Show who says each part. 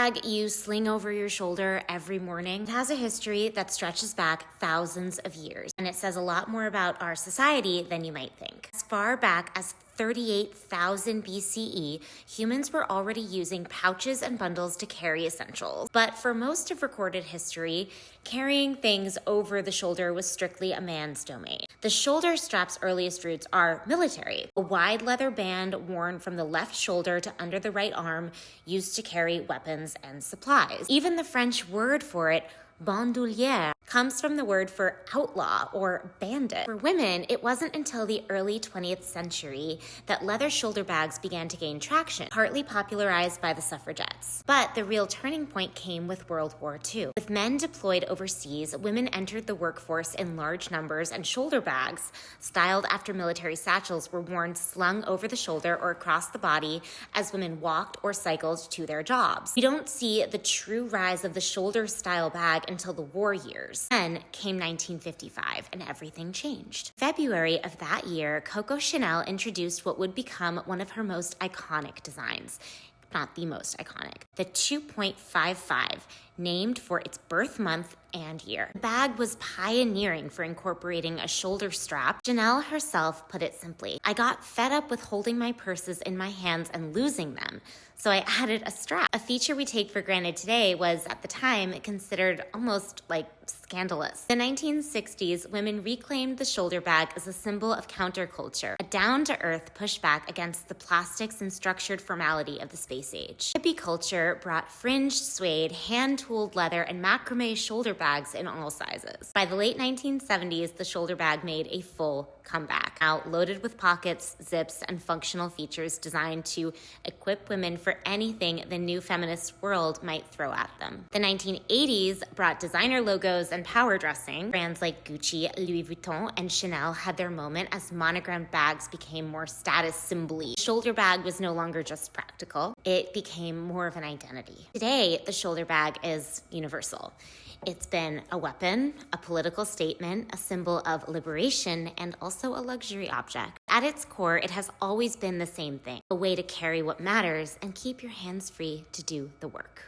Speaker 1: bag you sling over your shoulder every morning. It has a history that stretches back thousands of years, and it says a lot more about our society than you might think. As far back as 38,000 BCE, humans were already using pouches and bundles to carry essentials. But for most of recorded history, carrying things over the shoulder was strictly a man's domain. The shoulder strap's earliest roots are military. A wide leather band worn from the left shoulder to under the right arm used to carry weapons and supplies. Even the French word for it, bandoulière, comes from the word for outlaw or bandit. For women, it wasn't until the early 20th century that leather shoulder bags began to gain traction, partly popularized by the suffragettes. But the real turning point came with World War II. With men deployed overseas, women entered the workforce in large numbers, and shoulder bags, styled after military satchels, were worn slung over the shoulder or across the body as women walked or cycled to their jobs. We don't see the true rise of the shoulder-style bag until the war years. Then came 1955, and everything changed. February of that year, Coco Chanel introduced what would become one of her most iconic designs. Not the most iconic. The 2.55, named for its birth month and year. The bag was pioneering for incorporating a shoulder strap. Chanel herself put it simply, "I got fed up with holding my purses in my hands and losing them, so I added a strap." A feature we take for granted today was, at the time, considered almost like scandalous. In the 1960s, women reclaimed the shoulder bag as a symbol of counterculture, a down-to-earth pushback against the plastics and structured formality of the space age. Hippie culture brought fringed suede, hand-tooled leather, and macrame shoulder bags in all sizes. By the late 1970s, the shoulder bag made a full comeback, now loaded with pockets, zips, and functional features designed to equip women for anything the new feminist world might throw at them. The 1980s brought designer logos and power dressing. Brands like Gucci, Louis Vuitton, and Chanel had their moment as monogrammed bags became more status symbol-y. The shoulder bag was no longer just practical. It became more of an identity. Today, the shoulder bag is universal. It's been a weapon, a political statement, a symbol of liberation, and also a luxury object. At its core, it has always been the same thing, a way to carry what matters and keep your hands free to do the work.